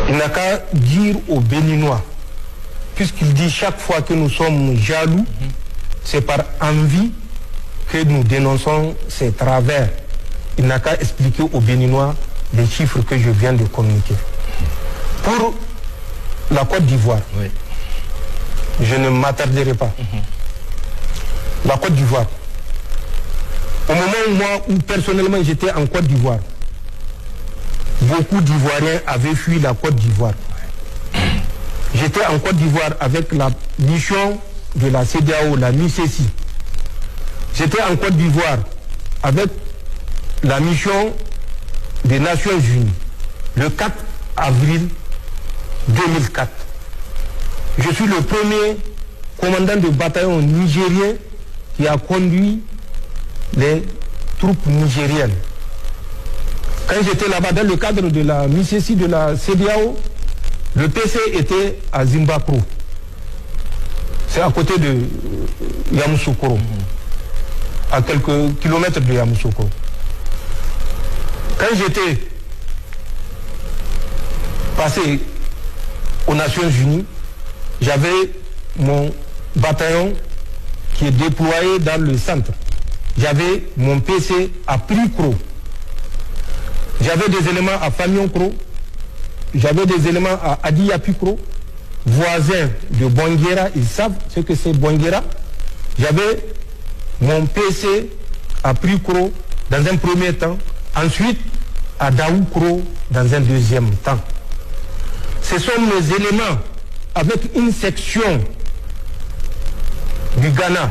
Il n'a qu'à dire aux Béninois, puisqu'il dit chaque fois que nous sommes jaloux, c'est par envie que nous dénonçons ces travers. Il n'a qu'à expliquer aux Béninois les chiffres que je viens de communiquer. Pour la Côte d'Ivoire, oui, je ne m'attarderai pas. La Côte d'Ivoire, au moment où personnellement j'étais en Côte d'Ivoire, beaucoup d'Ivoiriens avaient fui la Côte d'Ivoire. J'étais en Côte d'Ivoire avec la mission de la CEDEAO, la MICESI. J'étais en Côte d'Ivoire avec la mission des Nations Unies le 4 avril 2004. Je suis le premier commandant de bataillon nigérien qui a conduit les troupes nigériennes. Quand j'étais là-bas dans le cadre de la MICESI de la CEDEAO, le PC était à Zimbabwe. C'est à côté de Yamoussoukro, à quelques kilomètres de Yamoussoukro. Quand j'étais passé aux Nations Unies, j'avais mon bataillon qui est déployé dans le centre. J'avais mon PC à Pricro. J'avais des éléments à Fagnon-Cro. J'avais des éléments à Adiyapikro, voisins de Bonguera. Ils savent ce que c'est Bonguera. J'avais mon PC à Pricro dans un premier temps. Ensuite, à Daoukro dans un deuxième temps. Ce sont mes éléments avec une section du Ghana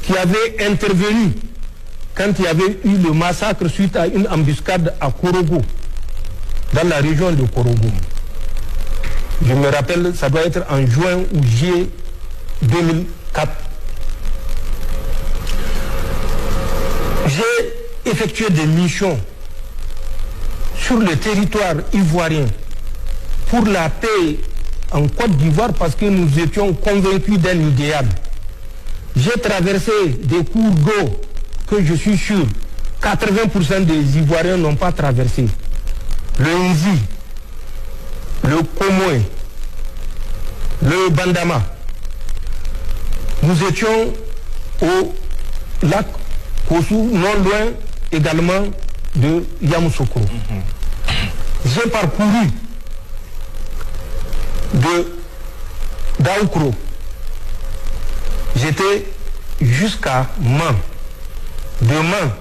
qui avait intervenu quand il y avait eu le massacre suite à une embuscade à Korogo, dans la région de Korogo. Je me rappelle, ça doit être en juin ou juillet 2004. J'ai effectué des missions sur le territoire ivoirien pour la paix en Côte d'Ivoire parce que nous étions convaincus d'un idéal. J'ai traversé des cours d'eau que je suis sûr 80% des Ivoiriens n'ont pas traversé. Le Nzi, le Komoé, le Bandama. Nous étions au lac Kossou, non loin également de Yamoussoukro. J'ai parcouru de Daoukro. J'étais jusqu'à Man. De Man,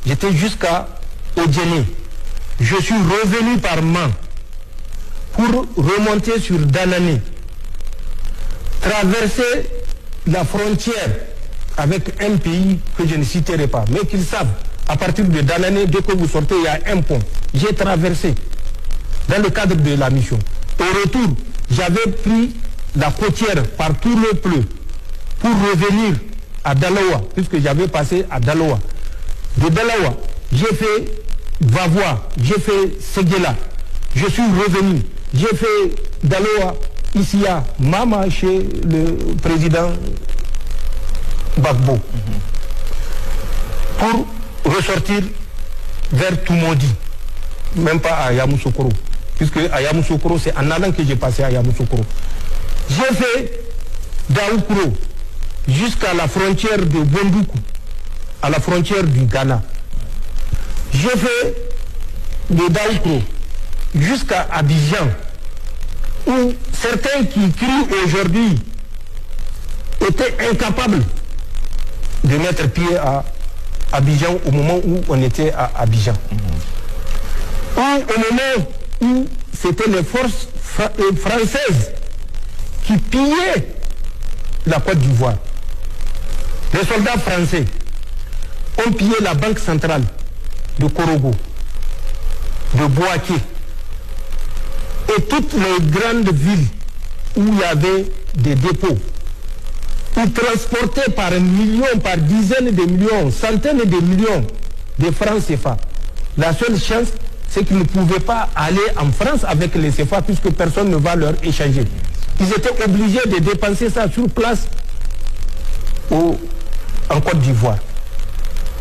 j'étais jusqu'à Odjene. Je suis revenu par Man pour remonter sur Danané, traverser la frontière avec un pays que je ne citerai pas, mais qu'ils savent, à partir de Danané, dès que vous sortez, il y a un pont. J'ai traversé dans le cadre de la mission. Au retour, j'avais pris la côtière par tout le pleu pour revenir à Dalawa, puisque j'avais passé à Dalawa. De Dalawa, j'ai fait Vavois, j'ai fait Seguela, je suis revenu, j'ai fait Dalawa, ici à Mama, chez le président Gbagbo, pour ressortir vers Toumoudi, même pas à Yamoussoukro, puisque à Yamoussoukro, c'est en allant que j'ai passé à Yamoussoukro. J'ai fait Daoukro jusqu'à la frontière de Bondoukou, à la frontière du Ghana. J'ai fait de Daoukro jusqu'à Abidjan, où certains qui crient aujourd'hui étaient incapables de mettre pied à Abidjan au moment où on était à Abidjan. Ou au moment où c'était les forces françaises qui pillaient la Côte d'Ivoire. Les soldats français ont pillé la banque centrale de Korogo, de Bouaké, et toutes les grandes villes où il y avait des dépôts. Ils transportaient par millions, par dizaines de millions, centaines de millions de francs CFA. La seule chance, c'est qu'ils ne pouvaient pas aller en France avec les CFA puisque personne ne va leur échanger. Ils étaient obligés de dépenser ça sur place en Côte d'Ivoire.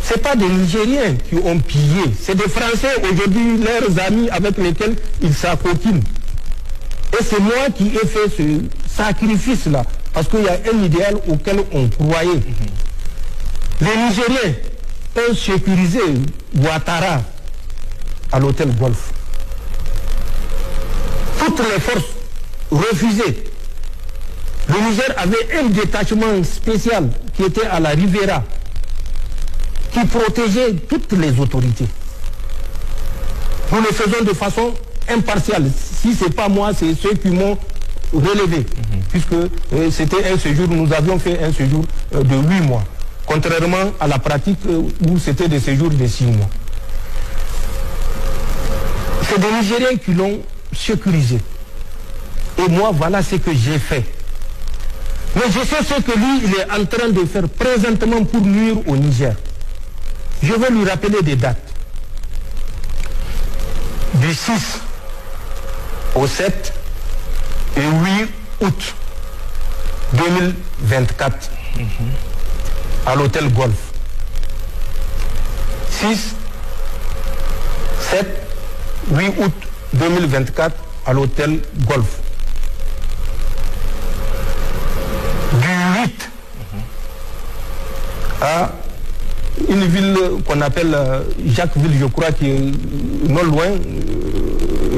Ce n'est pas des Nigériens qui ont pillé, c'est des Français aujourd'hui, leurs amis avec lesquels ils s'acoquinent. Et c'est moi qui ai fait ce sacrifice-là, parce qu'il y a un idéal auquel on croyait. Les Nigériens ont sécurisé Ouattara à l'hôtel Golf. Toutes les forces refusaient. Le Niger avait un détachement spécial qui était à la Rivera, qui protégeait toutes les autorités. Nous le faisons de façon impartiale. Si ce n'est pas moi, c'est ceux qui m'ont relevé. Puisque c'était un séjour, nous avions fait un séjour de 8 mois. Contrairement à la pratique où c'était des séjours de 6 mois. C'est des Nigériens qui l'ont sécurisé. Et moi, voilà ce que j'ai fait. Mais je sais ce que lui, il est en train de faire présentement pour nuire au Niger. Je vais lui rappeler des dates. Du 6 au 7 et 8 août 2024 à l'hôtel Golf. 6, 7, 8 août 2024 à l'hôtel Golf. Du 8 à une ville qu'on appelle Jacquesville, je crois, qui est non loin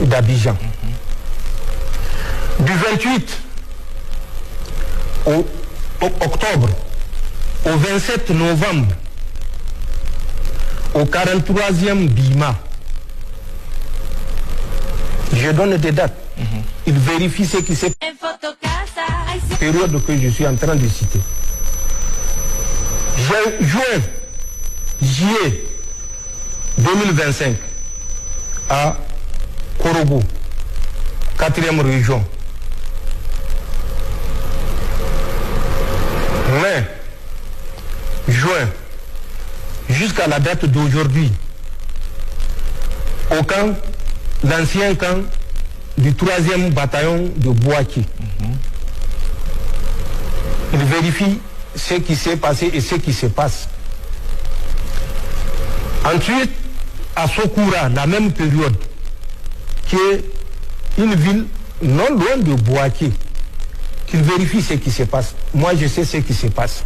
d'Abidjan. Du 28 au octobre au 27 novembre au 43e Bima. Je donne des dates. Il vérifie ce qui s'est passé. Période que je suis en train de citer. Juin, juillet 2025 à Korogo, 4e région. Mai, juin, jusqu'à la date d'aujourd'hui, au camp, l'ancien camp du 3e bataillon de Bouaki. Il vérifie ce qui s'est passé et ce qui se passe. Ensuite, à Sokoura, la même période, qui est une ville non loin de Bouaki, qu'il vérifie ce qui se passe. Moi, je sais ce qui se passe.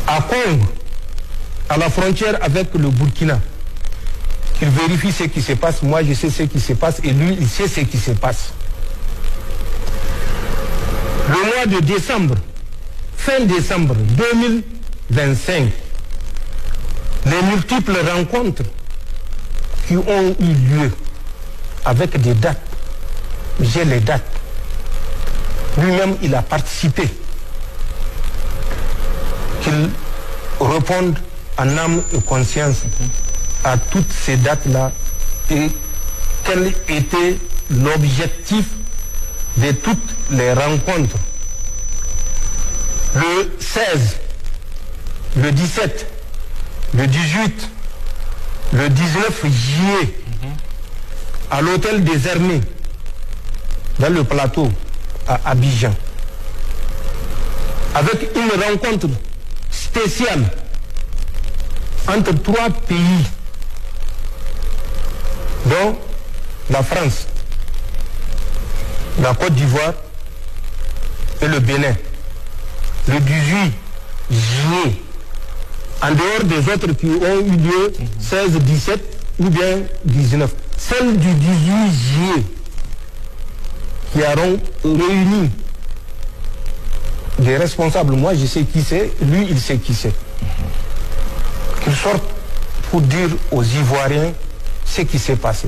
À Congo, à la frontière avec le Burkina, qu'il vérifie ce qui se passe. Moi, je sais ce qui se passe et lui, il sait ce qui se passe. Le mois de décembre, fin décembre 2025, les multiples rencontres qui ont eu lieu avec des dates, j'ai les dates. Lui-même, il a participé. Qu'il réponde en âme et conscience à toutes ces dates-là et quel était l'objectif de toutes les rencontres. Le 16, le 17, le 18, le 19 juillet, à l'hôtel des Armées, dans le plateau, à Abidjan, avec une rencontre spéciale entre 3 pays, dont la France, la Côte d'Ivoire et le Bénin, le 18 juillet, en dehors des autres qui ont eu lieu 16, 17 ou bien 19. Celle du 18 juillet, qui auront réuni des responsables, moi je sais qui c'est, lui il sait qui c'est. Qu'ils sortent pour dire aux Ivoiriens ce qui s'est passé.